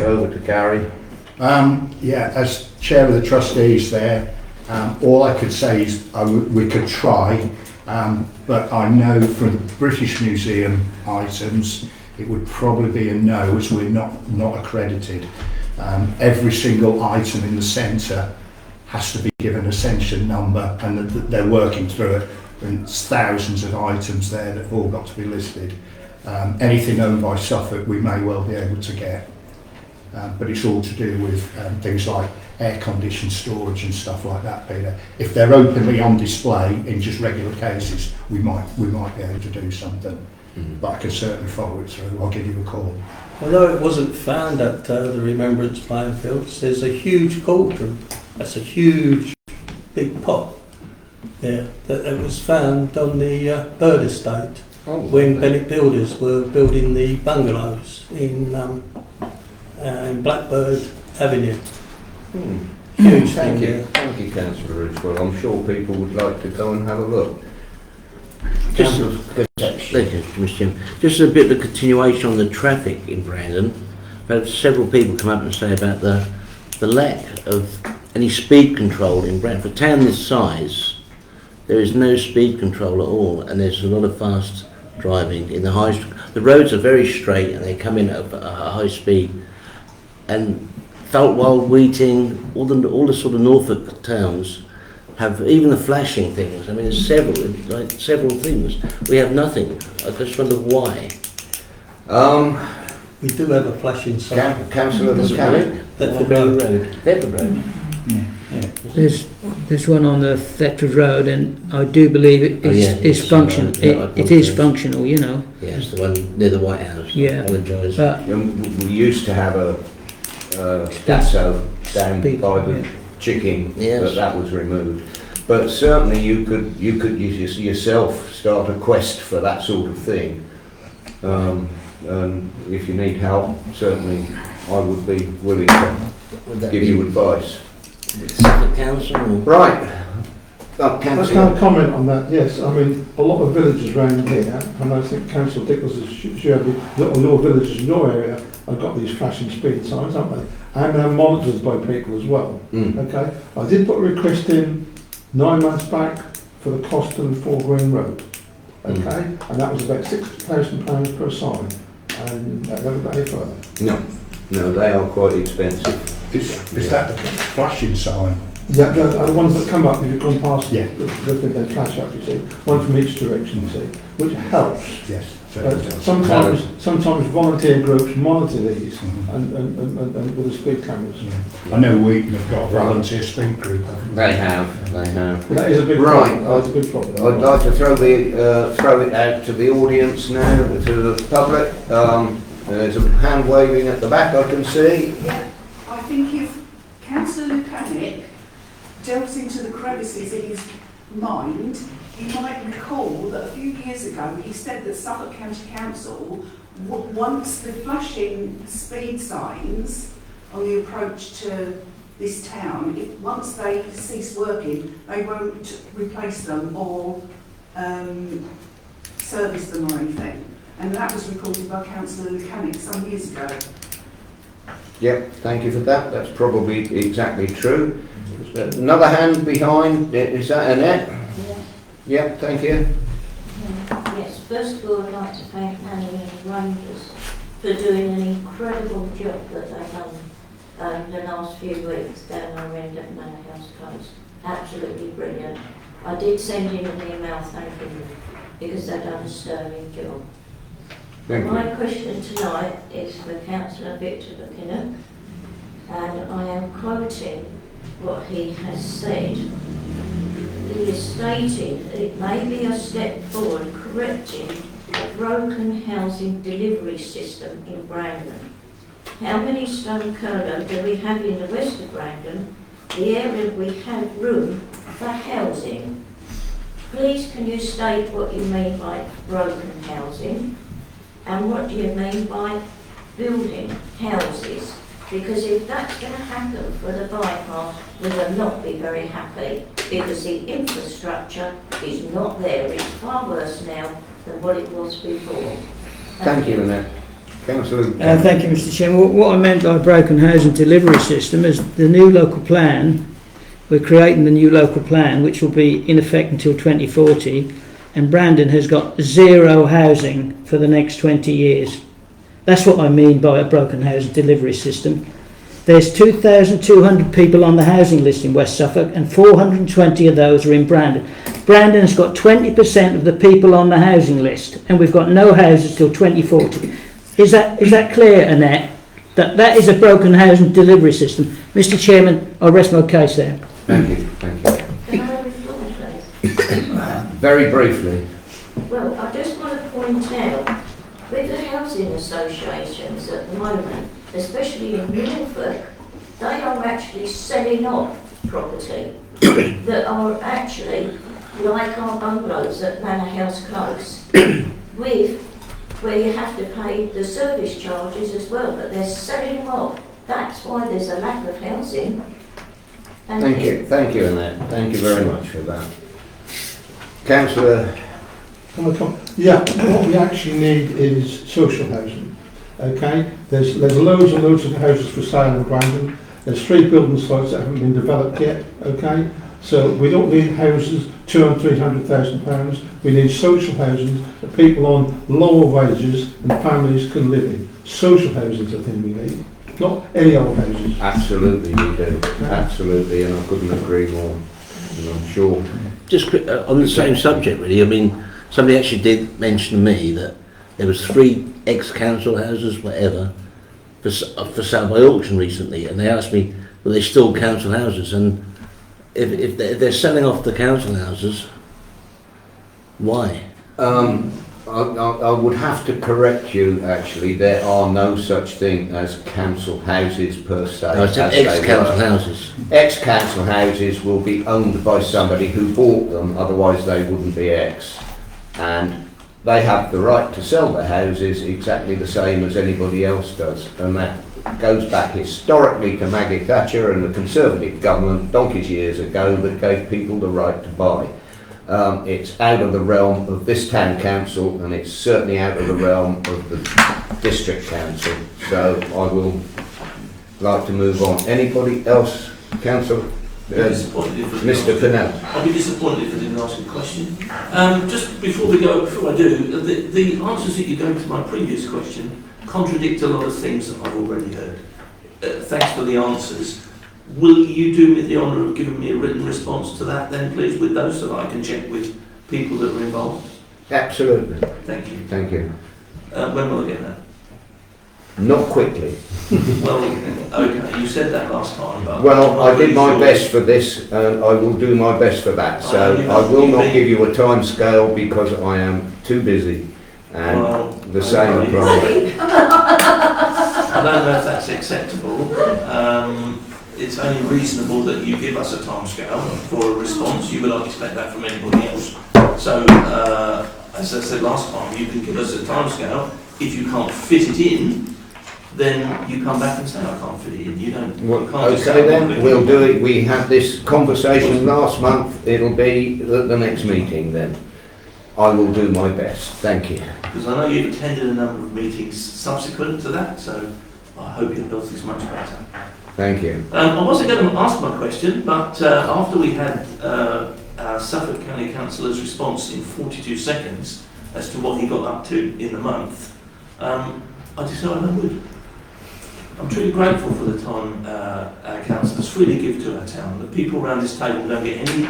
it over to Gary. Yeah, as chair of the trustees there, all I could say is we could try, but I know from British Museum items it would probably be a no, as we're not accredited. Every single item in the centre has to be given a Ascension number, and they're working through it. And there's thousands of items there that have all got to be listed. Anything owned by Suffolk we may well be able to get, but it's all to do with things like air-conditioned storage and stuff like that, Peter. If they're openly on display in just regular cases, we might be able to do something. But I can certainly follow it through. I'll give you a call. Although it wasn't found at the Remembrance Playing Fields, there's a huge cauldron. That's a huge, big pot there that was found on the Bird Estate when Bennett Builders were building the bungalows in Blackbird Avenue. Huge Thank thing you. there. Thank you, Councillor Ridgewell. I'm sure people would like to go and have a look. Just a bit of a continuation on the traffic in Brandon. I've had several people come up and say about the lack of any speed control in Brandon. For a town this size, there is no speed control at all, and there's a lot of fast driving in the high street. The roads are very straight and they come in at a high speed. And Feltwald, Weeting, all the sort of Norfolk towns have even the flashing things. I mean, there's several things. We have nothing. I just wonder why. We do have a flashing sign. Councillor Buchanan. Thetford Road. Thetford Road. There's one on the Thetford Road, and I do believe it's functional. It is functional, you know. Yes, the one near the White House. Yeah. I apologise. We used to have a Dasso down by the chicken, but that was removed. But certainly you could yourself start a quest for that sort of thing. And if you need help, certainly I would be willing to give you advice. Council. Right. Can I comment on that? Yes, I mean, a lot of villages around here, and I think Council Dickles has shared your villages in your area have got these flashing speed signs, haven't they? And they're monitored by people as well. Okay, I did put a request in 9 months back for the Coston 4 Green Road. Okay, and that was about £6,000 per sign, and that never got any further. No, they are quite expensive. Is that the flashing sign? Yeah, the ones that come up if you've gone past. Yeah. They flash up, you see. One from each direction, you see, which helps. Yes. Sometimes volunteer groups monitor these and with the speed cameras. I know we've got a volunteer speed group. They have. But that is a big problem. That's a big problem. I'd like to throw it out to the audience now, to the public. There's a hand waving at the back, I can see. Yeah, I think if Councillor Lukanik delves into the crevices in his mind, you might recall that a few years ago he said that Suffolk County Council, once the flashing speed signs on the approach to this town, once they cease working, they won't replace them or service them or anything. And that was recorded by Councillor Lukanik some years ago. Yep, thank you for that. That's probably exactly true. Another hand behind, is that Annette? Yeah. Yep, thank you. Yes, first of all I'd like to thank Annie and the Rangers for doing an incredible job that they've done the last few weeks down our end at Manor House Close. Absolutely brilliant. I did send in an email thanking them because they've done a sterling job. My question tonight is for Councillor Victor Buchanan, and I am quoting what he has said. He is stating that it may be a step forward correcting the broken housing delivery system in Brandon. How many stone curler do we have in the west of Brandon, the area we have room for housing? Please can you state what you mean by broken housing? And what do you mean by building houses? Because if that's going to happen for the bypass, we will not be very happy because the infrastructure is not there. It's far worse now than what it was before. Thank you, Annette. Councillor. Thank you, Mr. Chairman. What I meant by broken housing delivery system is the new local plan. We're creating the new local plan, which will be in effect until 2040, and Brandon has got 0 housing for the next 20 years. That's what I mean by a broken housing delivery system. There's 2,200 people on the housing list in West Suffolk, and 420 of those are in Brandon. Brandon's got 20% of the people on the housing list, and we've got no houses till 2040. Is that clear, Annette? That is a broken housing delivery system. Mr. Chairman, I'll rest my case there. Thank you, thank you. Can I respond, please? Very briefly. Well, I just want to point out, with the housing associations at the moment, especially in Norfolk, they are actually selling off property that are actually like our bungalows at Manor House Close, where you have to pay the service charges as well, but they're selling them off. That's why there's a lack of housing. Thank you, Annette. Thank you very much for that. Councillor. Can I come? Yeah, what we actually need is social housing. Okay, there's loads and loads of houses for sale in Brandon. There's 3 building sites that haven't been developed yet. Okay, so we don't need houses £200,000 and £300,000. We need social housing that people on lower wages and families can live in. Social housing is the thing we need, not any old houses. Absolutely, you do. Absolutely, and I couldn't agree more. And I'm sure. Just on the same subject, really. I mean, somebody actually did mention to me that there was 3 ex-council houses, whatever, for sale by auction recently, and they asked me, were they still council houses? And if they're selling off the council houses, why? I would have to correct you, actually. There are no such thing as council houses per se. No, it's ex-council houses. Ex-council houses will be owned by somebody who bought them, otherwise they wouldn't be ex. And they have the right to sell their houses exactly the same as anybody else does. And that goes back historically to Maggie Thatcher and the Conservative government donkey's years ago that gave people the right to buy. It's out of the realm of this town council, and it's certainly out of the realm of the district council. So I will like to move on. Anybody else? Council? Mr. Pennell. I'll be disappointed if I didn't ask a question. Just before I do, the answers that you gave to my previous question contradict a lot of things that I've already heard. Thanks for the answers. Will you do me the honour of giving me a written response to that then, please, with those, so that I can check with people that are involved? Absolutely. Thank you. Thank you. When will I get that? Not quickly. Well, okay, you said that last time, but... Well, I did my best for this, and I will do my best for that. So I will not give you a time scale because I am too busy. And the same applies. I don't know if that's acceptable. It's only reasonable that you give us a timescale for a response. You will not expect that from anybody else. So, as I said last time, you can give us a timescale. If you can't fit it in, then you come back and say, I can't fit it in. You don't. Well, you can't okay then, we'll do it. We had this conversation last month. It'll be at the next meeting then. I will do my best. Thank you. Because I know you've attended a number of meetings subsequent to that, so I hope your health is much better. Thank you. I wasn't going to ask my question, but after we had our Suffolk County Councillor's response in 42 seconds as to what he got up to in the month, I decided I would. I'm truly grateful for the time our councillors freely give to our town. The people around this table don't get any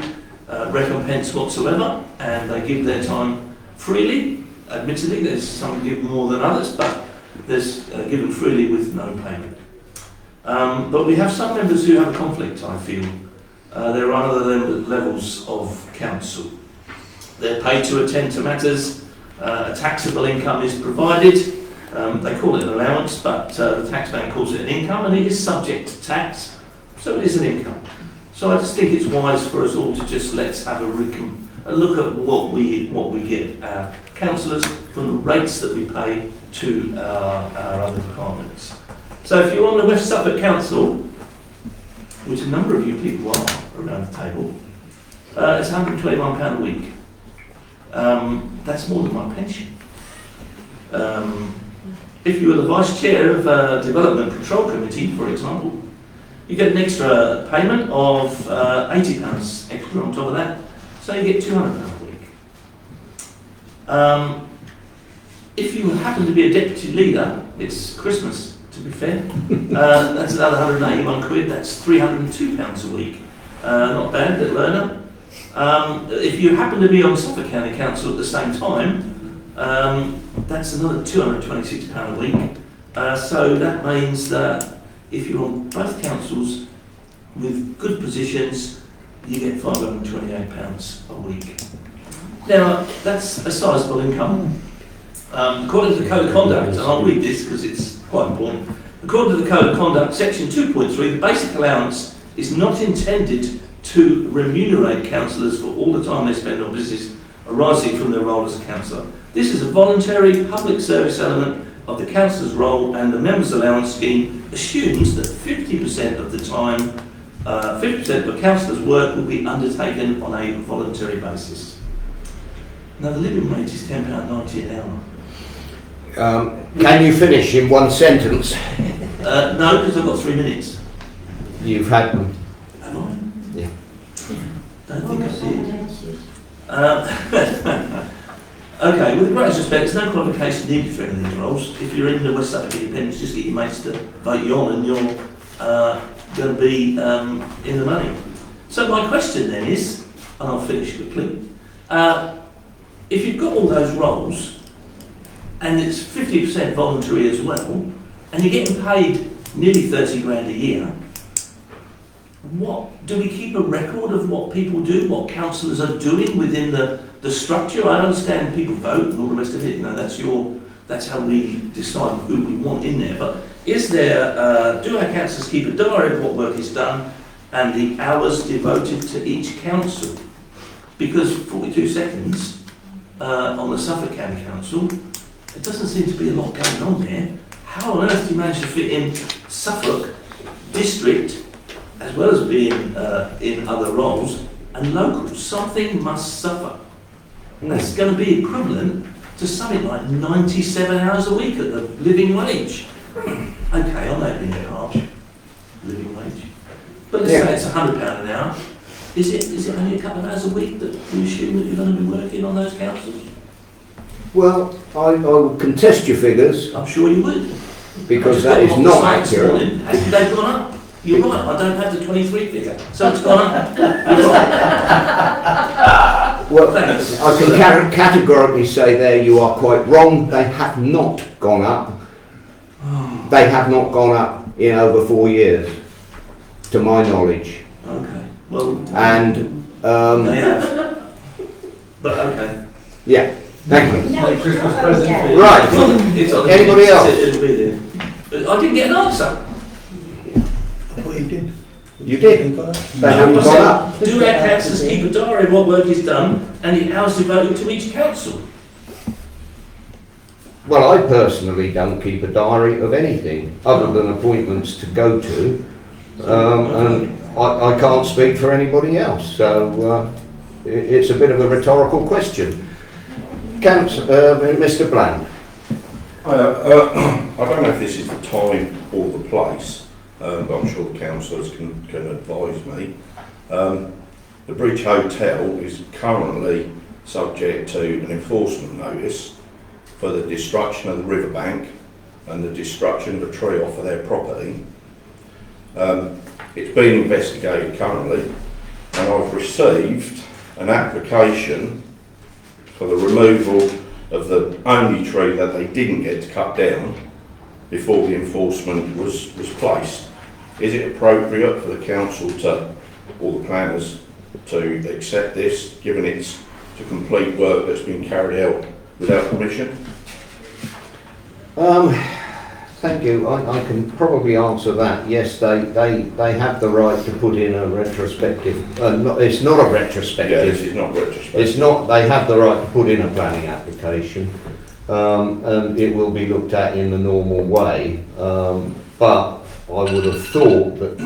recompense whatsoever, and they give their time freely. Admittedly, there's some give more than others, but there's given freely with no payment. But we have some members who have a conflict, I feel. There are other levels of council. They're paid to attend to matters, a taxable income is provided, they call it an allowance, but the taxman calls it an income, and it is subject to tax, so it is an income. So I just think it's wise for us all to just let's have a look at what we get our councillors from the rates that we pay to our other departments. So if you're on the West Suffolk Council, which a number of you people are around the table, it's £121 a week. That's more than my pension. if you were the vice chair of a development control committee, for example, you get an extra payment of £80 extra on top of that, so you get £200 a week. If you happen to be a deputy leader, it's Christmas, to be fair, that's another 181 quid, that's £302 a week. Not bad, little earner. If you happen to be on Suffolk County Council at the same time, that's another £226 a week. So that means that if you're on both councils with good positions, you get £528 a week. Now, that's a sizable income. According to the Code of Conduct, and I'll read this because it's quite important. According to the Code of Conduct, section 2.3, the basic allowance is not intended to remunerate councillors for all the time they spend on business arising from their role as a councillor. This is a voluntary public service element of the councillor's role, and the members' allowance scheme assumes that 50% of the time, 50% of a councillor's work will be undertaken on a voluntary basis. Now, the living wage is £10.90 an hour. Can you finish in one sentence? No, because I've got 3 minutes. You've had them. Have I? Yeah. Don't think I did. Okay, with the greatest respect, there's no qualification needed for any of these roles. If you're in the West Suffolk Independents, just get your mates to vote you on and you're going to be in the money. So my question then is, and I'll finish quickly, if you've got all those roles, and it's 50% voluntary as well, and you're getting paid nearly 30 grand a year, do we keep a record of what people do, what councillors are doing within the structure? I understand people vote and all the rest of it, that's how we decide who we want in there, but is there, do our councillors keep a diary of what work is done and the hours devoted to each council? Because 42 seconds on the Suffolk County Council, there doesn't seem to be a lot going on there. How on earth do you manage to fit in Suffolk District, as well as being in other roles, and local? Something must suffer. And that's going to be equivalent to something like 97 hours a week at the living wage. Okay, I'm making it harsh, living wage. But let's say it's £100 an hour. Is it only a couple of hours a week that you assume that you're going to be working on those councils? Well, I would contest your figures I'm sure you would. because that is not accurate. Has they gone up? You're right, I don't have the 23 figure, so it's gone up. You're right. Well, I can categorically say there you are quite wrong. They have not gone up. They have not gone up in over 4 years, to my knowledge. Okay, well... And, they have. But okay. yeah, thank you. Merry Christmas present for you. Right, It's on the anybody minutes, else? It'll be there. But I didn't get an answer. What you did? You did. They haven't gone up. Do our councillors keep a diary of what work is done and the hours devoted to each council? Well, I personally don't keep a diary of anything other than appointments to go to, and I can't speak for anybody else. So it's a bit of a rhetorical question. Mr. Bland. I don't know if this is the time or the place, but I'm sure the councillors can advise me. The Bridge Hotel is currently subject to an enforcement notice for the destruction of the riverbank and the destruction of a tree off of their property. It's being investigated currently, and I've received an application for the removal of the only tree that they didn't get to cut down before the enforcement was placed. Is it appropriate for the council or the planners to accept this, given it's to complete work that's been carried out without permission? Thank you. I can probably answer that. Yes, they have the right to put in a retrospective. It's not a retrospective. Yeah, this is not retrospective. It's not. They have the right to put in a planning application, and it will be looked at in the normal way. But I would have thought that.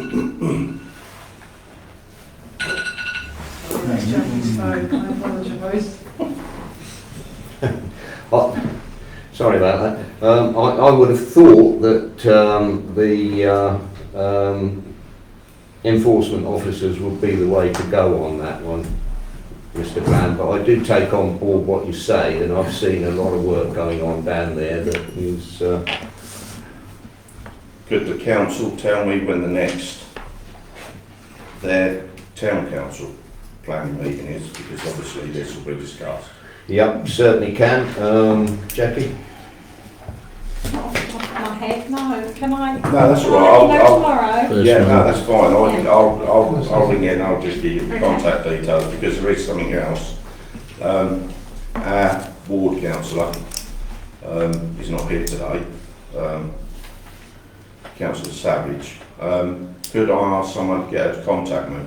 Sorry about that. I would have thought that the enforcement officers would be the way to go on that one, Mr. Bland, but I do take on board what you say, and I've seen a lot of work going on down there that is... Could the council tell me when the next their town council planning meeting is? Because obviously this will be discussed. Yep, certainly can. Jackie? Not off the top of my head, no. Can I? No, that's all right. Can I know tomorrow? Yeah, no, that's fine. I'll ring in. I'll just give you the contact details because there is something else. Our ward councillor is not here today. Councillor Savage. Could I ask someone to get her to contact me?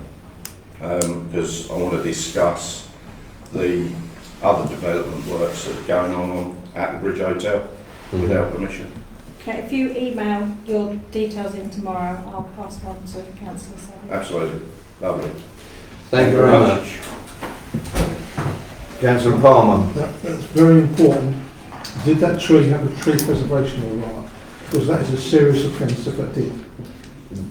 Because I want to discuss the other development works that are going on at the Bridge Hotel without permission. Okay, if you email your details in tomorrow, I'll pass them on to Councillor Savage. Absolutely. Lovely. Thank you very much. Councillor Palmer. That's very important. Did that tree have a tree preservation order? Because that is a serious offence if it did.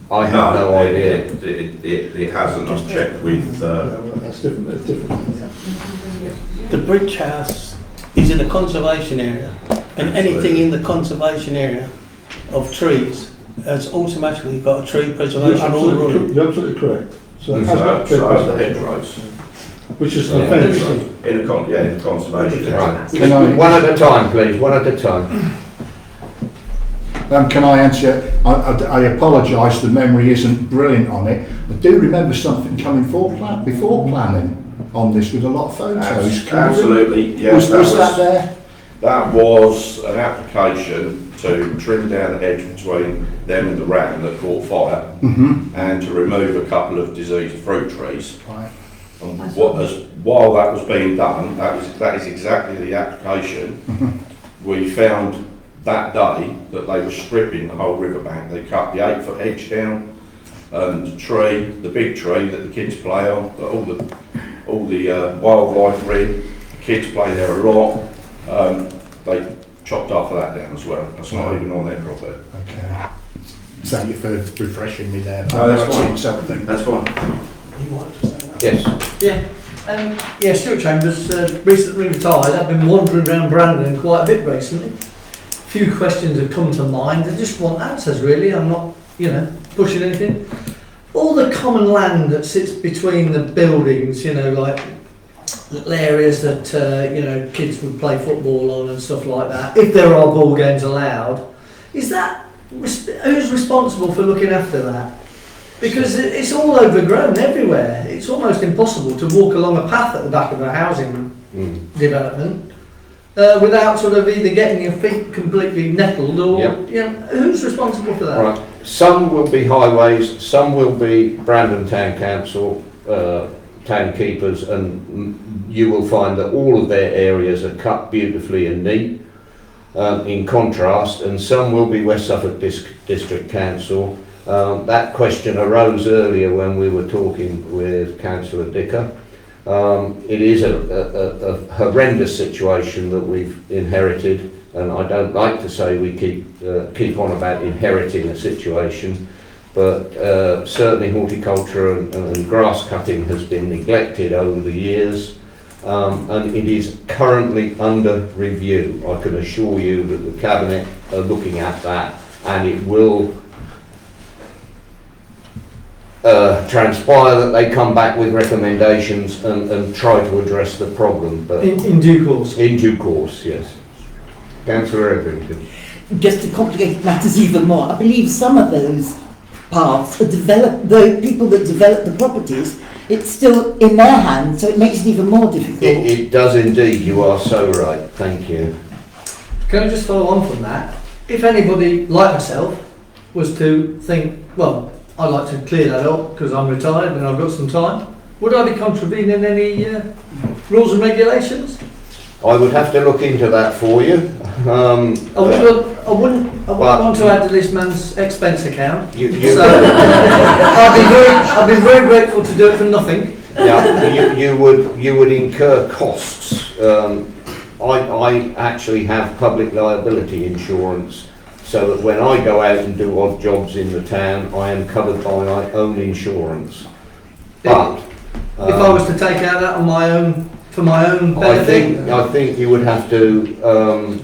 I have no idea. It hasn't. I've checked with... That's different. It's different. Yeah. The Bridge House is in a conservation area, and anything in the conservation area of trees has automatically got a tree preservation order. You're absolutely correct. So it has So got tree the preservation, hedgerows. which is an offence. In the conservation. Right. Can I- One at a time, please. One at a time. Can I answer? I apologise, the memory isn't brilliant on it. I do remember something coming before planning on this with a lot of photos. Can you Absolutely, yes. Was that there? That was an application to trim down the hedge between them and the ram that caught fire, and to remove a couple of diseased fruit trees. Right. And while that was being done, that is exactly the application. We found that day that they were stripping the whole riverbank. They cut the 8-foot hedge down, and the big tree that the kids play on, that all the wildlife are in. The kids play there a lot. They chopped half of that down as well. That's not even on their property. Okay. Thank you for refreshing me there. No, that's fine. Something. That's fine. Yes. Yeah, Stuart Chambers, recently retired. I've been wandering around Brandon quite a bit recently. A few questions have come to mind. I just want answers, really. I'm not, pushing anything. All the common land that sits between the buildings, like little areas that, kids would play football on and stuff like that, if there are ball games allowed, who's responsible for looking after that? Because it's all overgrown everywhere. It's almost impossible to walk along a path at the back of a housing development without sort of either getting your feet completely nettled or, who's responsible for that? Right. Some will be highways, some will be Brandon Town Council, town keepers, and you will find that all of their areas are cut beautifully and neat, in contrast, and some will be West Suffolk District Council. That question arose earlier when we were talking with Councillor Dicker. It is a horrendous situation that we've inherited, and I don't like to say we keep on about inheriting a situation, but certainly horticulture and grass cutting has been neglected over the years, and it is currently under review. I can assure you that the Cabinet are looking at that, and it will transpire that they come back with recommendations and try to address the problem. But In due course. in due course, yes. Councillor Edrington. Just to complicate matters even more, I believe some of those paths are the people that develop the properties, it's still in their hands, so it makes it even more difficult. It does indeed, you are so right, thank you. Can I just follow on from that? If anybody like myself was to think, well, I'd like to clear that up because I'm retired and I've got some time, would I be contravening any rules and regulations? I would have to look into that for you. I wouldn't want to add to this man's expense account. You So I'd be very grateful to do it for nothing. Yeah, you would incur costs I actually have public liability insurance, so that when I go out and do odd jobs in the town, I am covered by my own insurance. But If I was to take out that on my own, for my own benefit? I think you would have to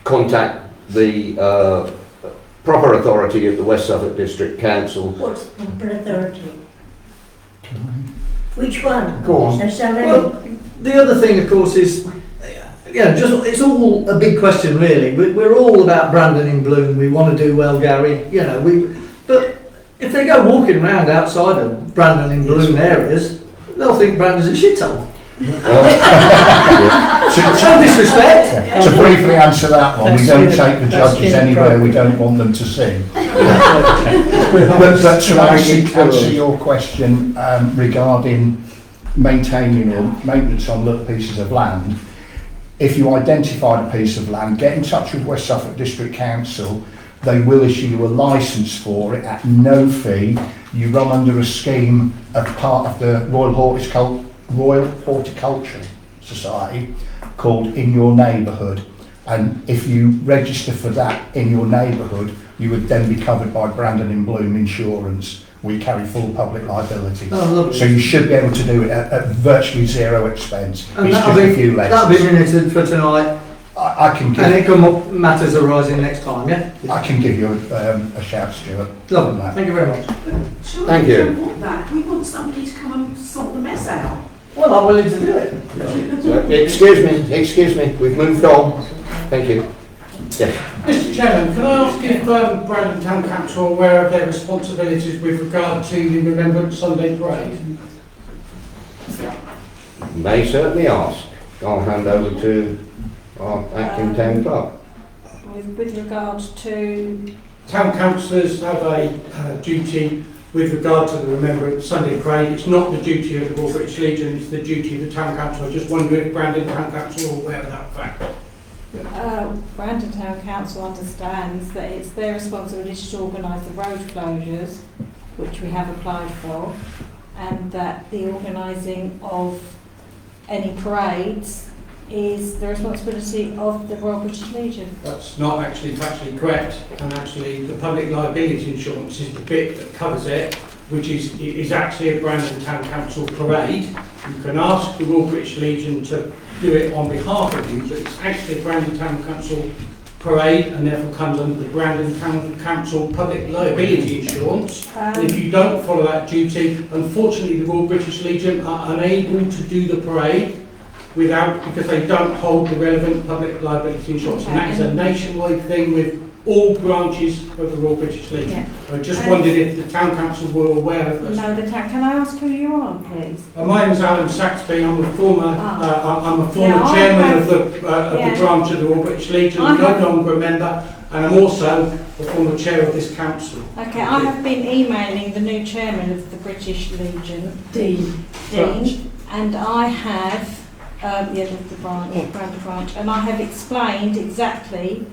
contact the proper authority of the West Suffolk District Council. What's the proper authority? Which one? Go on. Well, the other thing, of course, is, just it's all a big question, really. We're all about Brandon in bloom. We want to do well, Gary. But if they go walking around outside of Brandon in bloom areas, they'll think Brandon's a shithole. No disrespect. To briefly answer that one, we don't take the judges anywhere we don't want them to sing. But to answer your question regarding maintaining or maintenance on little pieces of land, if you identify a piece of land, get in touch with West Suffolk District Council. They will issue you a licence for it at no fee. You run under a scheme of part of the Royal Horticulture Society called In Your Neighbourhood, and if you register for that in your neighbourhood, you would then be covered by Brandon in Bloom Insurance. We carry full public liability, so you should be able to do it at virtually zero expense. And it's that'll just be, a few lessons. that'll be minuted for tonight. I can give, and it come up matters arising next time, yeah? I can give you a shout, Stuart. Lovely. Thank you very much. Surely Thank we you. don't want that. We want somebody to come and sort the mess out. Well, I'm willing to do it. Excuse me, we've moved on. Thank you. Yes. Mr Chairman, can I ask if Brandon Town Council are aware of their responsibilities with regard to the Remembrance Sunday Parade? May certainly ask. I'll hand over to our acting town clerk. With regard to... Town councillors have a duty with regard to the Remembrance Sunday Parade. It's not the duty of the Royal British Legion, it's the duty of the Town Council. I just wonder if Brandon Town Council are aware of that fact. Brandon Town Council understands that it's their responsibility to organise the road closures, which we have applied for, and that the organising of any parades is the responsibility of the Royal British Legion. That's not actually factually correct, and actually the public liability insurance is the bit that covers it, which is actually a Brandon Town Council parade. You can ask the Royal British Legion to do it on behalf of you, but it's actually a Brandon Town Council parade and therefore comes under the Brandon Town Council public liability insurance. And if you don't follow that duty, unfortunately the Royal British Legion are unable to do the parade because they don't hold the relevant public liability insurance. And that is a nationwide thing with all branches of the Royal British Legion. Yeah. I just wondered if the Town Council were aware of this. No, the town. Can I ask who you're on, please? My name is Alan Saxby. I'm a former Yeah, chairman of the branch of the Royal British Legion. I'm no longer a member, and I'm also a former chair of this council. Okay, I have been emailing the new chairman of the British Legion, Dean, and I have the branch, and I have explained exactly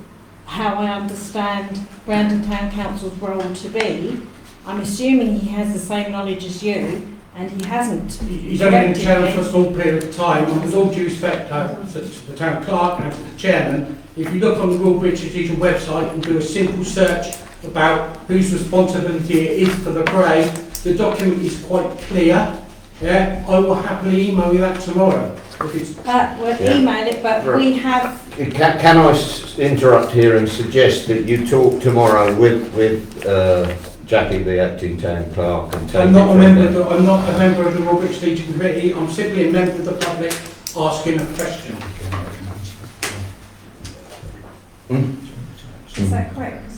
how I understand Brandon Town Council's role to be. I'm assuming he has the same knowledge as you, and he hasn't. He's only been chairman for a small period of time, and with all due respect to the town clerk and to the chairman, if you look on the Royal British Legion website and do a simple search about whose responsibility it is for the parade, the document is quite clear. Yeah, I will happily email you that tomorrow. Email it, but we have... Can I interrupt here and suggest that you talk tomorrow with Jackie, the acting town clerk, and take I'm not a member of the Royal British Legion Committee. I'm simply a member of the public asking a question. Is that correct?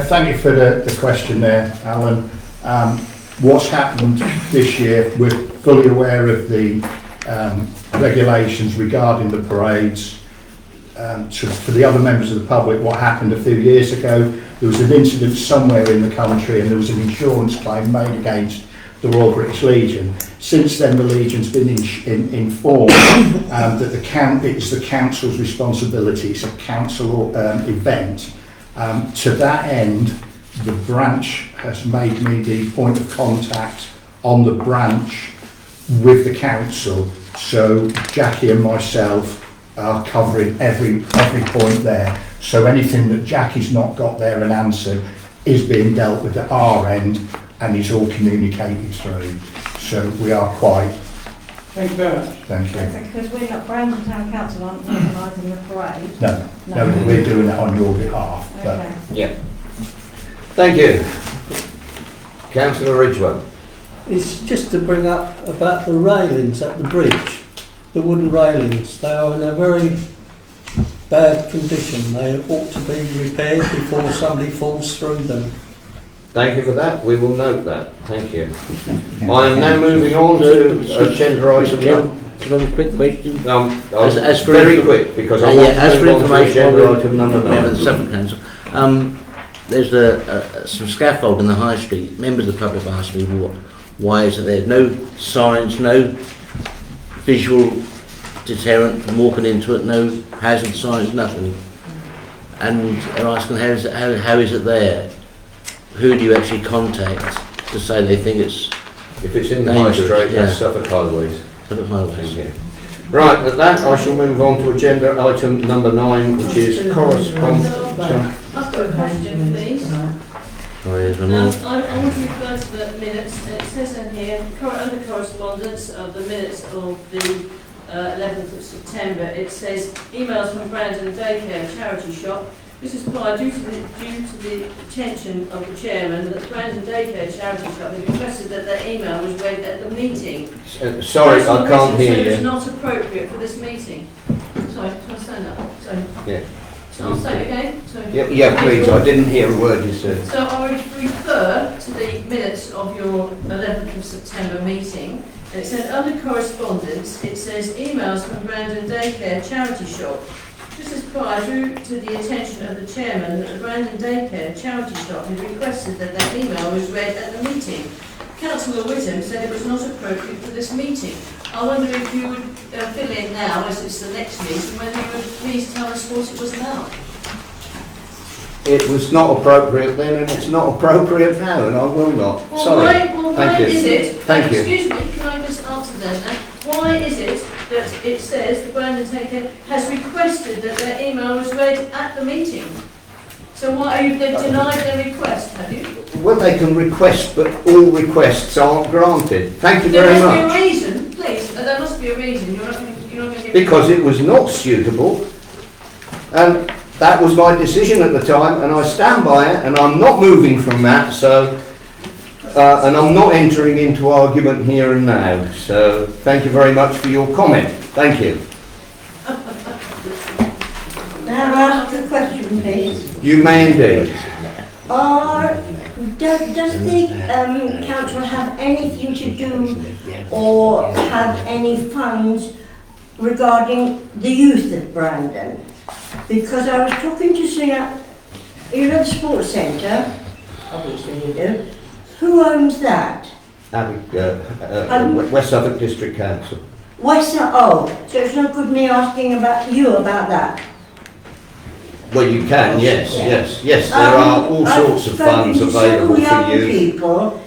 Thank you for the question there, Alan. What's happened this year, we're fully aware of the regulations regarding the parades. For the other members of the public, what happened a few years ago, there was an incident somewhere in the country and there was an insurance claim made against the Royal British Legion. Since then, the Legion's been informed that it's the council's responsibility. It's a council event. To that end, the branch has made me the point of contact on the branch with the council. So Jackie and myself are covering every point there. So anything that Jackie's not got there and answered is being dealt with at our end and is all communicated through. So we are quite. Thank you very much. Thank you. Because we're not, Brandon Town Council aren't organising the parade. No, we're doing it on your behalf. But Okay. Yeah. Thank you. Councillor Ridgeway. It's just to bring up about the railings at the bridge, the wooden railings. They are in a very bad condition. They ought to be repaired before somebody falls through them. Thank you for that. We will note that. Thank you. I am now moving on to agenda item. Just one quick question. As very quick because I want as to for move on to information, agenda item number member of the 9. Suffolk Council, there's some scaffold in the High Street. Members of the public have asked me why is it there? No signs, no visual deterrent from walking into it, no hazard signs, nothing. And they're asking how is it there? Who do you actually contact to say they think it's If it's in the High dangerous? Street, Yeah. that's Suffolk Highways. Suffolk Highways. Thank you. Right, with that I shall move on to agenda item number 9, which is correspondence. I've got a question, please. Sorry, there's one I more. want to refer to the minutes. It says in here, under correspondence of the minutes of the 11th of September, it says emails from Brandon Daycare charity shop. This is prior due to the attention of the chairman that Brandon Daycare charity shop had requested that their email was read at the meeting. Sorry, I can't hear It's you. not appropriate for this meeting. Sorry, can I stand up? Sorry. Yeah. So I'll say it again. Sorry. Yeah, please. I didn't hear a word you said. So I would refer to the minutes of your 11th of September meeting. And it said under correspondence, it says emails from Brandon Daycare charity shop. This is prior to the attention of the chairman that the Brandon Daycare charity shop had requested that that email was read at the meeting. Councillor Whittam said it was not appropriate for this meeting. I wonder if you would fill in now, as it's the next meeting, whether you would please tell us what it was about. It was not appropriate then, and it's not appropriate now, and I will not. Well, Sorry. why is it? Thank you. Excuse me, can I just answer that? Why is it that it says the Brandon Daycare has requested that their email was read at the meeting? So why are you, they've denied their request, have you? Well, they can request, but all requests aren't granted. Thank you very There much. must be a reason, please. There must be a reason. You're not going to give Because it was not suitable, and that was my decision at the time, and I stand by it, and I'm not moving from that. So, and I'm not entering into argument here and now. So, thank you very much for your comment. Thank you. Now ask a question, please. You may indeed. Does the council have anything to do or have any funds regarding the youth of Brandon? Because I was talking to Singer, you know the sports centre, obviously you do. Who owns that? West Suffolk District Council. So it's no good me asking about you about that. Well, you can, yes. There are all sorts of funds available I've spoken to for young you. people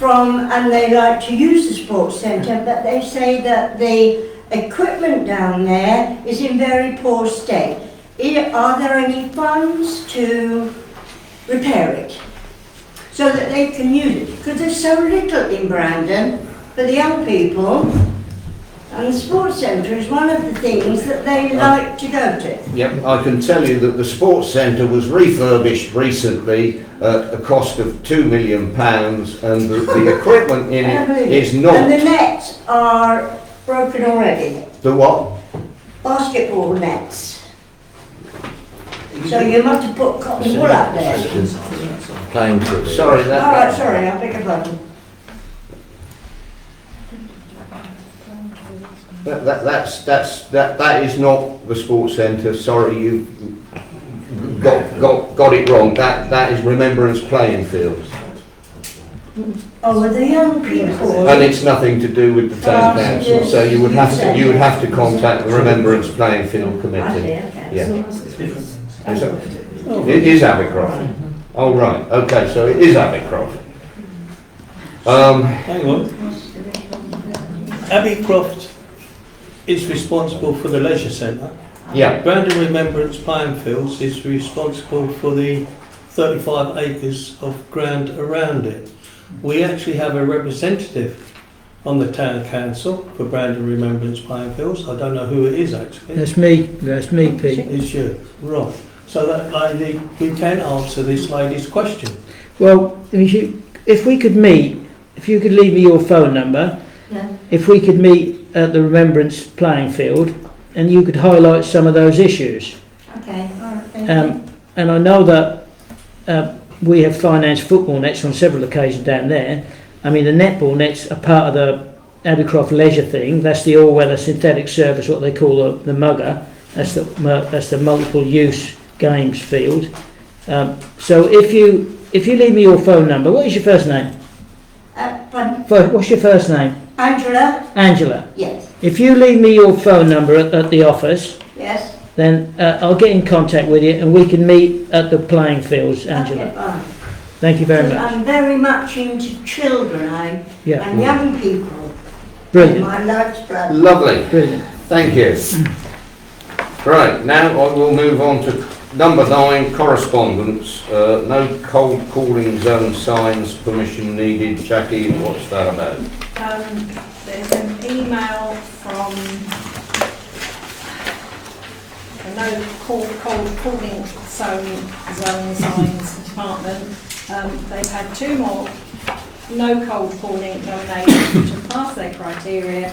and they like to use the sports centre, but they say that the equipment down there is in very poor state. Are there any funds to repair it so that they can use it? Because there's so little in Brandon for the young people, and the sports centre is one of the things that they like to go to. Yep, I can tell you that the sports centre was refurbished recently at a cost of £2 million, and the equipment in it is not. And the nets are broken already. The what? Basketball nets. So you must have put cotton wool up there. Playing field. Sorry, that. All right, sorry, I beg your pardon. That is not the sports centre. Sorry, you got it wrong. That is Remembrance Playing Field, Oh, with the young people. and it's nothing to do with the town council. So you would have to contact the Remembrance Playing Field Committee. Yeah. It is Abercroft. Oh right. Okay. So it is Abercroft. Hang on. Abbeycroft is responsible for the leisure centre. Yeah. Brandon Remembrance Playing Fields is responsible for the 35 acres of ground around it. We actually have a representative on the town council for Brandon Remembrance Playing Fields. I don't know who it is actually. That's me, Pete. It's you, right. So that lady, we can answer this lady's question. Well, if we could meet, if you could leave me your phone number, Yeah. if we could meet at the Remembrance Playing Field, and you could highlight some of those issues. Okay, all right, thank you. And I know that we have financed football nets on several occasions down there. I mean, the netball nets are part of the Abercroft leisure thing. That's the all-weather synthetic surface, what they call the mugger. That's the multiple use games field. So if you leave me your phone number, what is your first name? Pardon? What's your first name? Angela? Angela. Yes. If you leave me your phone number at the office, Yes. then I'll get in contact with you and we can meet at the playing fields, Angela. Okay, fine. Thank you very much. I'm very much into children and young people. Brilliant. My life's brother. Lovely. Brilliant. Thank you. Right, now I will move on to number 9, correspondence. No cold calling zone signs, permission needed. Jackie, what's that about? There's an email from the no cold calling zone signs department. They've had 2 more no cold calling nominations which have passed their criteria,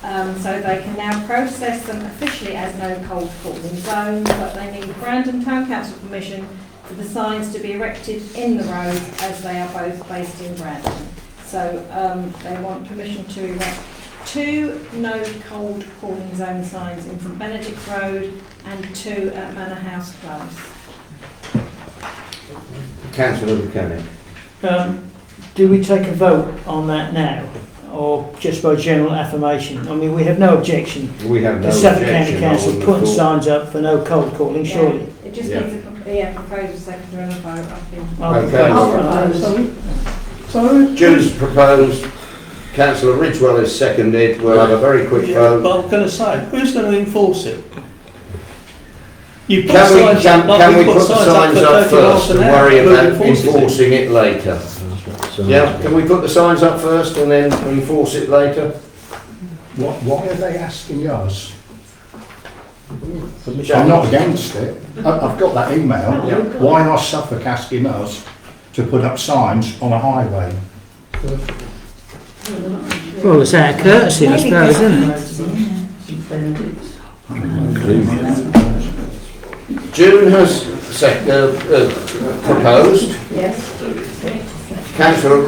so they can now process them officially as no cold calling zones, but they need Brandon Town Council permission for the signs to be erected in the road as they are both based in Brandon. So they want permission to erect 2 no cold calling zone signs in St Benedict Road and 2 at Manor House Close. Councillor Buchanan. Do we take a vote on that now, or just by general affirmation? I mean, we have no objection We have no to Suffolk objection. County I Council wouldn't putting have thought- signs up for no cold calling, surely. It just Yeah. needs a proposal, seconder and a vote. I've been. Okay. So, Jude's proposed, Councillor Ridgewell is seconded. We'll have a very quick Yeah, vote. but I'm going to say, who's going to enforce it? You put Can we, signs can, up, like can we put put the signs for up 30 first miles and an hour, worry who about enforces it? enforcing it later? Yeah, can we put the signs up first and then enforce it later? Why are they asking us? Permission. I'm not against it. I've got that email. Yeah. Why are Suffolk asking us to put up signs on a highway? Well, it's out of courtesy, I suppose, isn't it? June has proposed. Yes. Councillor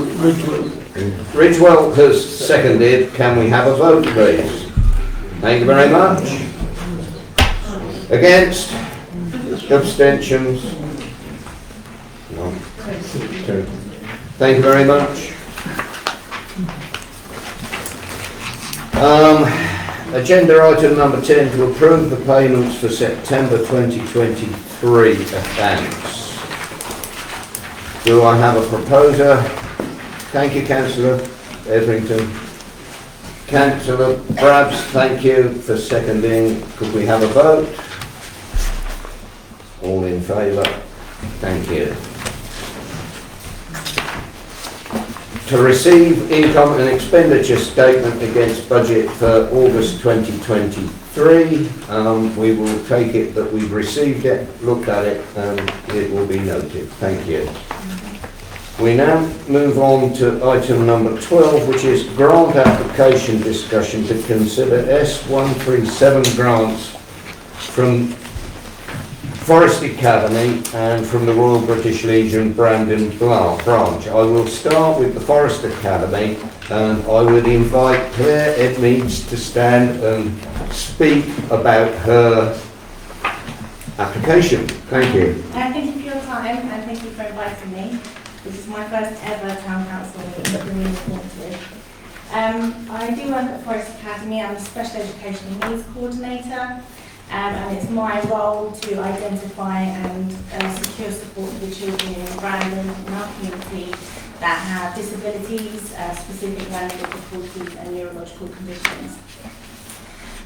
Ridgewell has seconded. Can we have a vote, please? Thank you very much. Against? Abstentions? No. Two. Thank you very much. Agenda item number 10, to approve the payments for September 2023 accounts. Do I have a proposer? Thank you, Councillor Etherington. Councillor Brabs, thank you for seconding. Could we have a vote? All in favour? Thank you. To receive income and expenditure statement against budget for August 2023, we will take it that we've received it, looked at it, and it will be noted. Thank you. We now move on to item number 12, which is grant application discussion to consider S137 grants from Forest Academy and from the Royal British Legion Brandon branch. I will start with the Forest Academy, and I would invite Claire Edmeades to stand and speak about her application. Thank you. Thank you for your time and thank you for inviting me. This is my first ever town council meeting that I'm appointed. I do work at Forest Academy. I'm a special educational needs coordinator. And it's my role to identify and secure support for the children in Brandon in our community that have disabilities, specific learning difficulties and neurological conditions.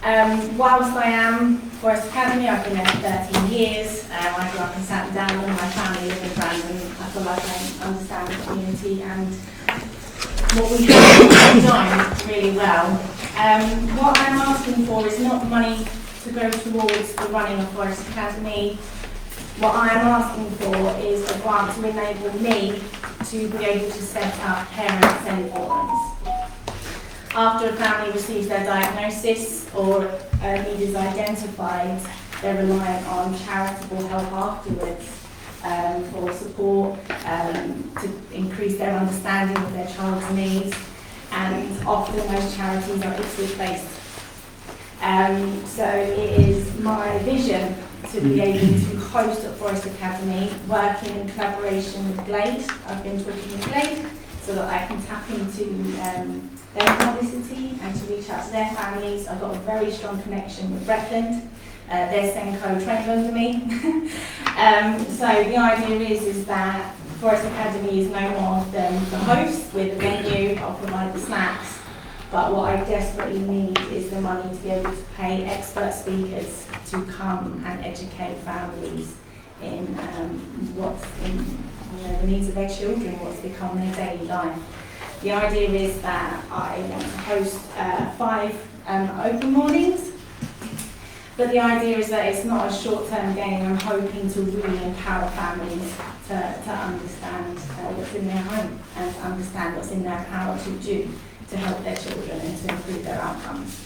Whilst I am Forest Academy, I've been there for 13 years. I grew up in St Down, and my family live in Brandon. I feel like I understand the community and what we have done really well. What I'm asking for is not money to go towards the running of Forest Academy. What I am asking for is a grant to enable me to be able to set up parent-sent forums. After a family receives their diagnosis or a need is identified, they're reliant on charitable help afterwards for support, to increase their understanding of their child's needs, and often those charities are Ipswich-based. So it is my vision to be able to host at Forest Academy, working in collaboration with Glade. I've been talking with Glade so that I can tap into their publicity and to reach out to their families. I've got a very strong connection with Bretland. Their Senko trained under me. So the idea is that Forest Academy is no more than the host with the venue. I'll provide the snacks. But what I desperately need is the money to be able to pay expert speakers to come and educate families in what's in the needs of their children, what's become their daily life. The idea is that I want to host 5 open mornings, but the idea is that it's not a short-term gain. I'm hoping to really empower families to understand what's in their home and understand what's in their power to do to help their children and to improve their outcomes.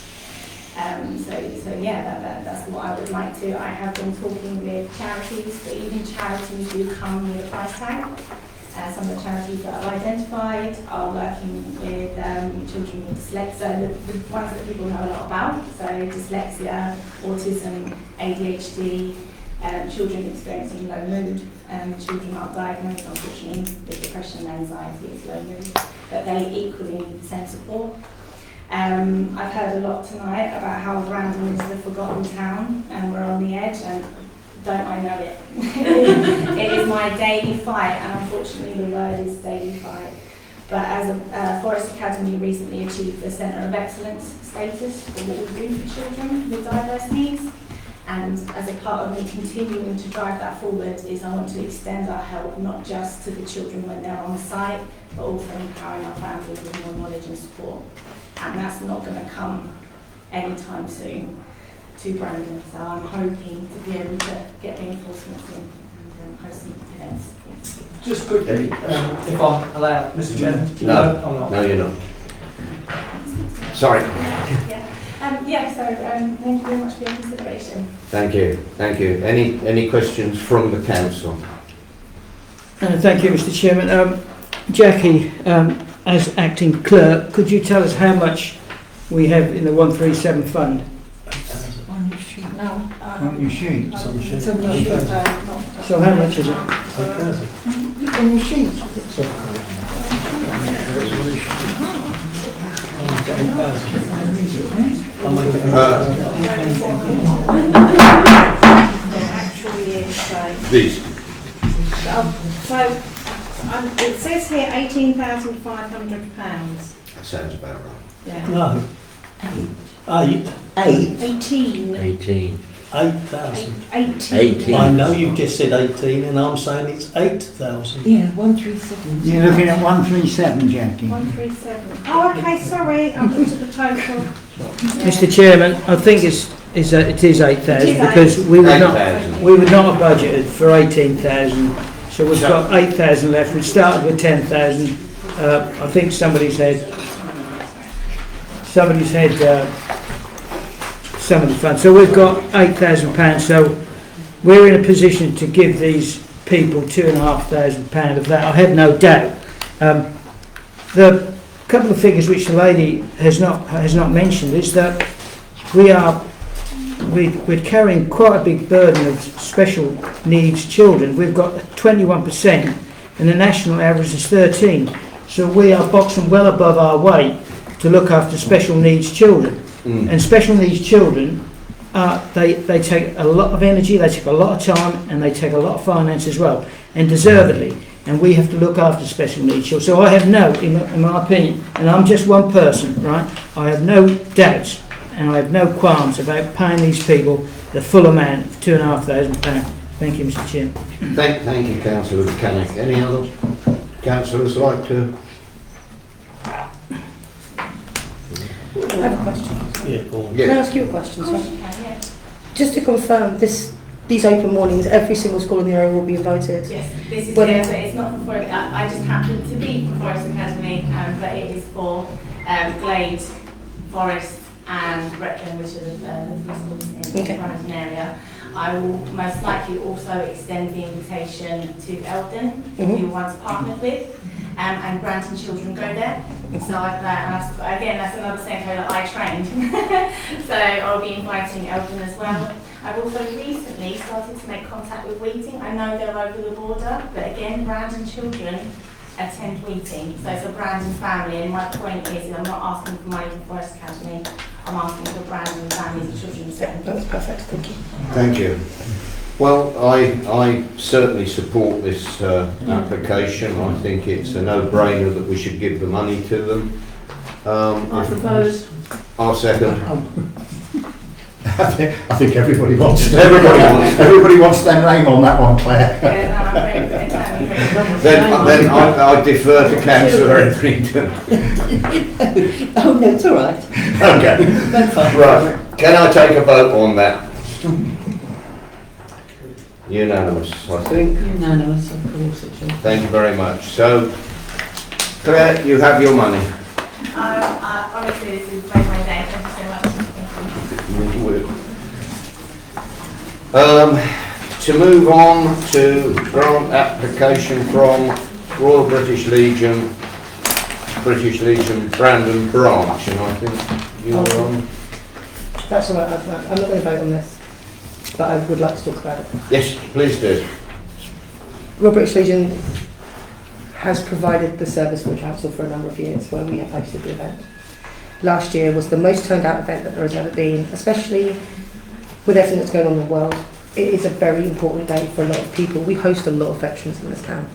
So yeah, that's what I would like to. I have been talking with charities, but even charities do come with a price tag. Some of the charities that I've identified are working with children with dyslexia, the ones that people know a lot about, so dyslexia, autism, ADHD, children experiencing low mood, children not diagnosed unfortunately with depression and anxiety, it's low mood, but they equally need the same support. I've heard a lot tonight about how Brandon is the forgotten town and we're on the edge, and don't I know it. It is my daily fight, and unfortunately the word is daily fight. But as a Forest Academy recently achieved the Centre of Excellence status for what we do for children with diverse needs. And as a part of me continuing to drive that forward is I want to extend our help not just to the children when they're on the site, but also empowering our families with more knowledge and support. And that's not going to come anytime soon to Brandon. So I'm hoping to be able to get reinforcements in and host some events. Yes. Just quickly, if I'm allowed, Mr. Chairman. No, I'm not. no, you're not. Sorry. So thank you very much for your consideration. Thank you. Thank you. Any questions from the council? Thank you, Mr. Chairman. Jackie, as acting clerk, could you tell us how much we have in the 137 fund? On your sheet. No. On your sheet. It's on your sheet. So how much is it? On your sheet. These. It says here £18,500. That sounds about right. Yeah. No. 8. 18. 18. 8,000. 18. I know you've just said 18 and I'm saying it's 8,000. Yeah, 137. You're looking at 137, Jackie. 137. Oh, okay, sorry. I looked at the total. Mr. Chairman, I think it is 8,000 because we would not have budgeted for 18,000. So we've got 8,000 left. We started with 10,000. I think somebody said some of the funds. So we've got £8,000. So we're in a position to give these people £2,500 of that. I have no doubt. The couple of figures which the lady has not mentioned is that we're carrying quite a big burden of special needs children. We've got 21% and the national average is 13%. So we are boxing well above our weight to look after special needs children. And special needs children, they take a lot of energy, they take a lot of time, and they take a lot of finance as well, and deservedly. And we have to look after special needs children. So I have in my opinion, and I'm just one person, right? I have no doubts and I have no qualms about paying these people the full amount of £2,500. Thank you, Mr. Chairman. Thank you, Councillor Mechanic. Any other councillors like to? I have a question. Yeah, go on. Can I ask you a question, sir? Just to confirm, these open mornings, every single school in the area will be invited? Yes, this is Whether- it, but it's not for Forest. I just happen to be from Forest Academy, but it is for Glade, Forest, and Retland, which are the schools in the Brandon area. I will most likely also extend the invitation to Eldon, who we once partnered with, and Brandon children go there. So again, that's another centre that I trained. So I'll be inviting Eldon as well. I've also recently started to make contact with Wheating. I know they're over the border, but again, Brandon children attend Wheating. So it's a Brandon family, and my point is I'm not asking for money from Forest Academy, I'm asking for Brandon families and children. That's perfect, thank you. Thank you. Well, I certainly support this application. I think it's a no-brainer that we should give the money to them. I propose. I'll second. I think everybody wants Everybody wants. everybody wants their name on that one, Claire. Then I defer to Councillor Etherington. Oh, no, it's all right. Okay. That's fine. Right. Can I take a vote on that? Unanimous, I think. Unanimous, of course it is. Thank you very much. So, Claire, you have your money. Honestly, this is made my day. Thank you so much. To move on to grant application from Royal British Legion Brandon branch, and I think you're on. That's all right, I'm not going to vote on this, but I would like to talk about it. Yes, please do. Royal British Legion has provided the service for the council for a number of years where we have hosted the event. Last year was the most turned out event that there has ever been, especially with everything that's going on in the world. It is a very important day for a lot of people. We host a lot of veterans in this town.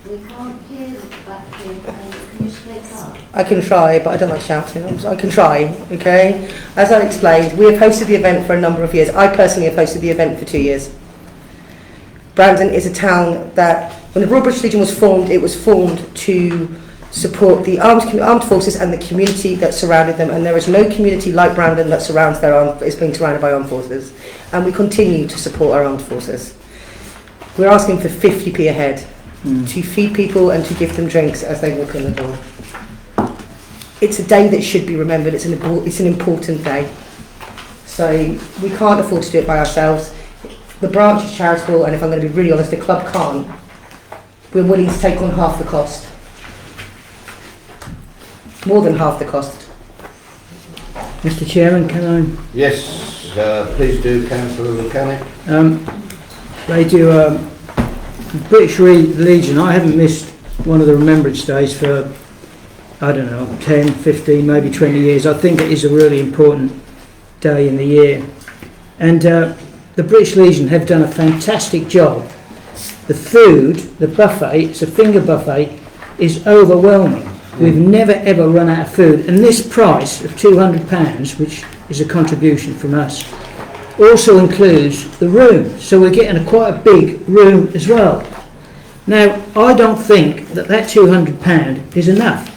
We can't hear the back here. Can you speak up? I can try, but I don't like shouting. I can try, okay? As I explained, we have hosted the event for a number of years. I personally have hosted the event for 2 years. Brandon is a town that, when the Royal British Legion was formed, it was formed to support the armed forces and the community that surrounded them, and there is no community like Brandon that surrounds is being surrounded by armed forces, and we continue to support our armed forces. We're asking for 50p a head to feed people and to give them drinks as they walk in the door. It's a day that should be remembered. It's an important day, so we can't afford to do it by ourselves. The branch is charitable, and if I'm going to be really honest, the club can't. We're willing to take on half the cost. More than half the cost. Mr. Chairman, can I? Yes, please do, Councillor Mechanic. They do British Legion. I haven't missed one of the Remembrance Days for, I don't know, 10, 15, maybe 20 years. I think it is a really important day in the year. And the British Legion have done a fantastic job. The food, the buffet, it's a finger buffet, is overwhelming. We've never ever run out of food, and this price of £200, which is a contribution from us, also includes the room, so we're getting quite a big room as well. Now, I don't think that £200 is enough.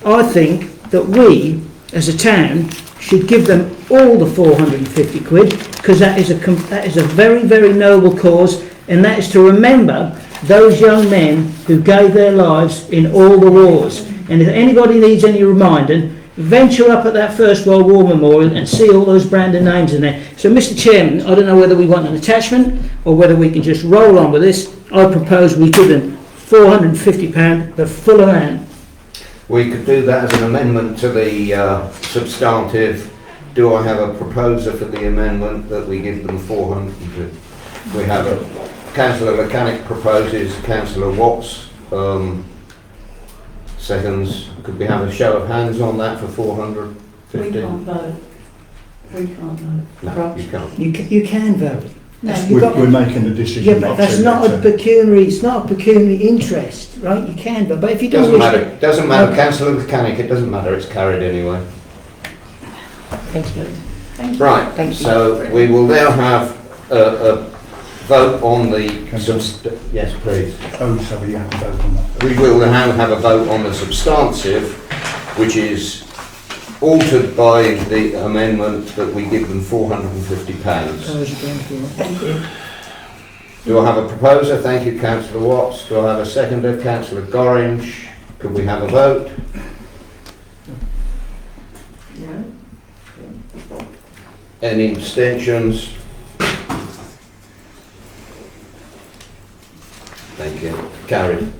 I think that we, as a town, should give them all the 450 quid, because that is a very, very noble cause, and that is to remember those young men who gave their lives in all the wars. And if anybody needs any reminding, venture up at that First World War Memorial and see all those Brandon names in there. So, Mr. Chairman, I don't know whether we want an attachment or whether we can just roll on with this. I propose we give them £450, the full amount. We could do that as an amendment to the substantive. Do I have a proposer for the amendment that we give them 400? We have a Councillor Mechanic proposes, Councillor Watts seconds. Could we have a show of hands on that for 450? We can't vote. We can't vote. No, you can't. You can vote. No, We're making the decision. Yeah, but that's not a pecuniary. It's not a pecuniary interest, right? You can vote, but if you don't Doesn't wish matter. to- Doesn't matter. Okay. Councillor Mechanic. It doesn't matter. It's carried anyway. Thank you. Right, Thank you. so we will now have a vote on the... Yes, please. Oh, sorry, you have to vote on that. We will now have a vote on the substantive, which is altered by the amendment that we give them £450. Thank you. Do I have a proposer? Thank you, Councillor Watts. Do I have a seconder? Councillor Gorringe. Could we have a vote? No. Any abstentions? Thank you. Carried.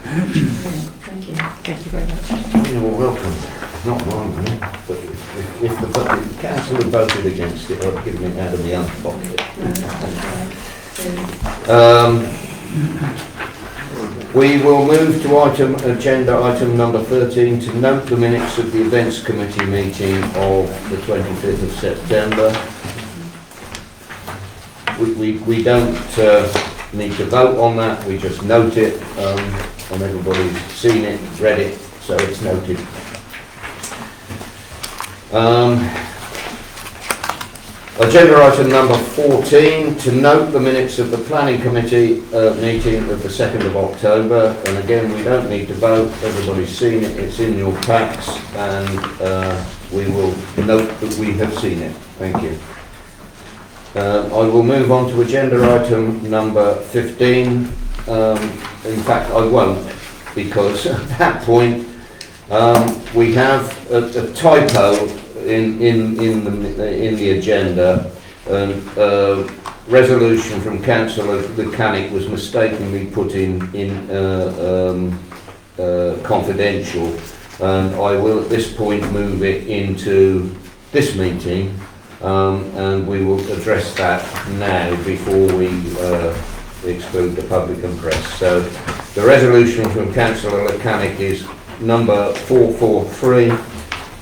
Thank you. Thank you very much. You're welcome. Not wrong, but if the council had voted against it, I'd give it out of my own pocket. We will move to agenda item number 13 to note the minutes of the events committee meeting of the 25th of September. We don't need to vote on that, we just note it, and everybody's seen it, read it, so it's noted. Agenda item number 14, to note the minutes of the planning committee meeting of the 2nd of October, and again we don't need to vote, everybody's seen it, it's in your packs, and we will note that we have seen it. Thank you. I will move on to agenda item number 15. In fact, I won't, because at that point we have a typo in the agenda, and resolution from Councillor Lucanic was mistakenly put in confidential, and I will at this point move it into this meeting. And we will address that now before we exclude the public and press. So the resolution from Councillor Lucanic is number 443.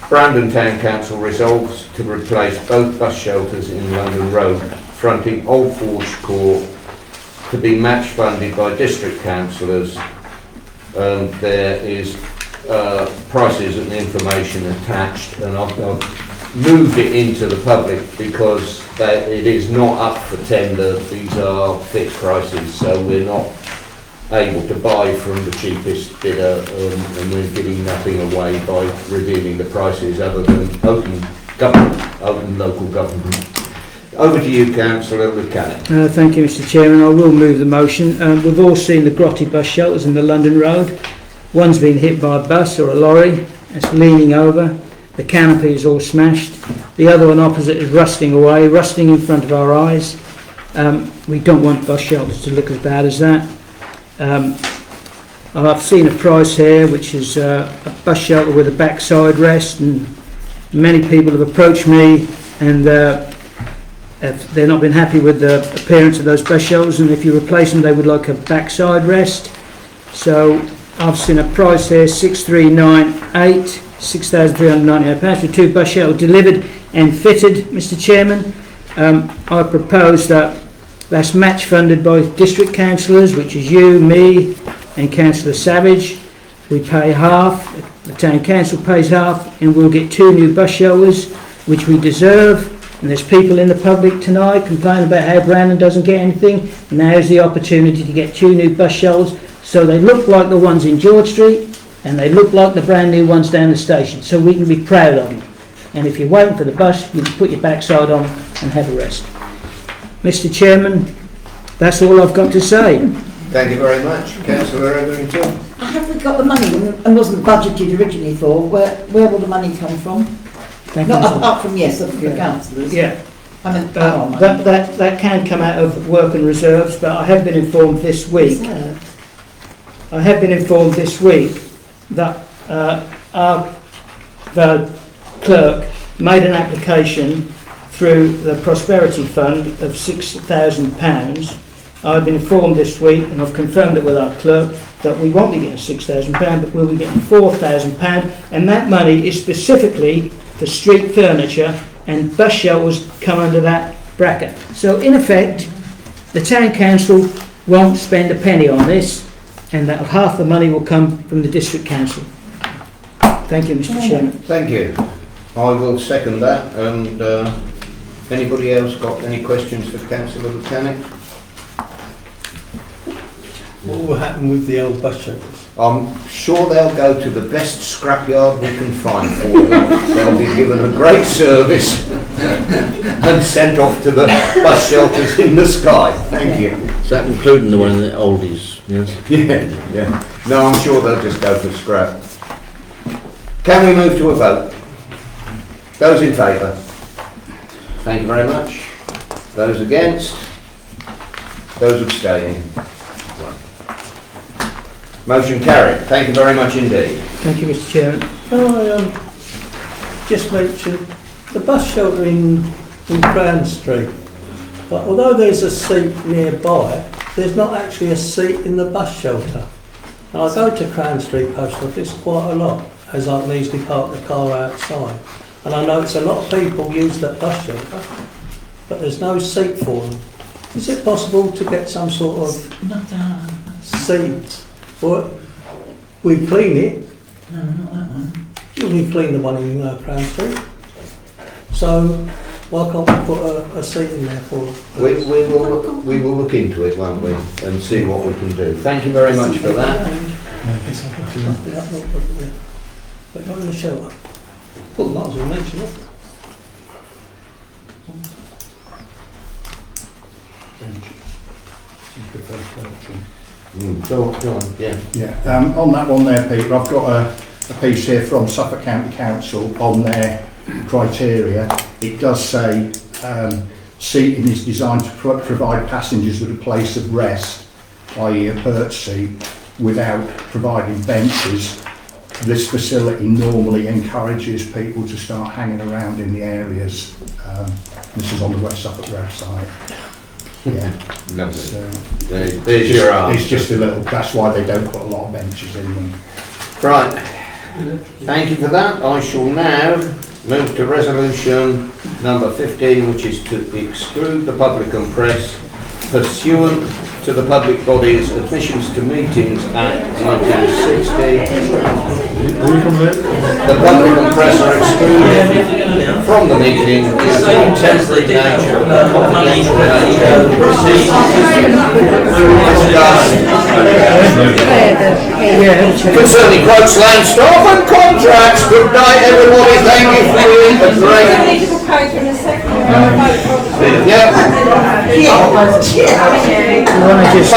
Brandon Town Council resolves to replace both bus shelters in London Road fronting Old Forge Court to be match funded by district councillors. There is prices and information attached, and I've moved it into the public because it is not up for tender. These are fixed prices, so we're not able to buy from the cheapest bidder, and we're giving nothing away by revealing the prices other than open local government. Over to you, Councillor Buchanan. Thank you, Mr. Chairman. I will move the motion. We've all seen the grotty bus shelters in the London Road. One's been hit by a bus or a lorry. It's leaning over. The canopy is all smashed. The other one opposite is rusting away, rusting in front of our eyes. We don't want bus shelters to look as bad as that. I've seen a price here, which is a bus shelter with a backside rest, and many people have approached me, and they've not been happy with the appearance of those bus shelters, and if you replace them they would like a backside rest. So I've seen a price here, 6398, £6,398 for 2 bus shelters delivered and fitted, Mr. Chairman. I propose that that's match funded by district councillors, which is you, me and Councillor Savage. We pay half, the town council pays half, and we'll get 2 new bus shelters, which we deserve. And there's people in the public tonight complaining about how Brandon doesn't get anything. Now's the opportunity to get 2 new bus shelters, so they look like the ones in George Street, and they look like the brand new ones down the station, so we can be proud of them. And if you're waiting for the bus, you can put your backside on and have a rest. Mr. Chairman, that's all I've got to say. Thank you very much. Councillor Etherington. Have we got the money and wasn't budgeted originally for? Where will the money come from? Not apart from, yes, the councillors. Yeah. I mean, that can come out of work and reserves, but I have been informed this week. That the clerk made an application through the Prosperity Fund of £6,000. I've been informed this week, and I've confirmed it with our clerk, that we won't be getting £6,000, but we'll be getting £4,000, and that money is specifically for street furniture, and bus shelters come under that bracket. So in effect, the town council won't spend a penny on this, and that half the money will come from the district council. Thank Thank you, Mr. Chairman. Thank you. I will second that. And anybody else got any questions for Councillor Buchanan? What will happen with the old bus shelters? I'm sure they'll go to the best scrapyard we can find for them. They'll be given a great service and sent off to the bus shelters in the sky. Thank you. Is that including the one in the oldies? Yes. Yeah. No, I'm sure they'll just go for scrap. Can we move to a vote? Those in favour? Thank you very much. Those against? Those abstaining? Motion carried. Thank you very much indeed. Thank you, Mr. Chairman. Can I just mention the bus shelter in Crown Street? But although there's a seat nearby, there's not actually a seat in the bus shelter. And I go to Crown Street Post Office quite a lot, as I can easily park the car outside. And I notice a lot of people use that bus shelter, but there's no seat for them. Is it possible to get some sort of seat? Or we clean it. No, not that one. We clean the one in Crown Street. So why can't we put a seat in there for? We will look into it, won't we, and see what we can do. Thank you very much for that. But not in the shelter. Well, might as well mention it. Go on, yeah. Yeah, on that one there, Peter, I've got a piece here from Suffolk County Council on their criteria. It does say seating is designed to provide passengers with a place of rest, i.e. a perch seat, without providing benches. This facility normally encourages people to start hanging around in the areas. This is on the West Suffolk website. Yeah. Lovely. So there's your answer. It's just a little, that's why they don't put a lot of benches in them. Right. Thank you for that. I shall now move to resolution number 15, which is to exclude the public and press pursuant to the Public Bodies Admissions to Meetings Act 1960. The public and press are excluded from the meeting due to the temporary nature of the confidential nature of the proceedings concerning quotes, land, staff and contracts. Good night everybody, thank you for being a great... Yeah. You want to just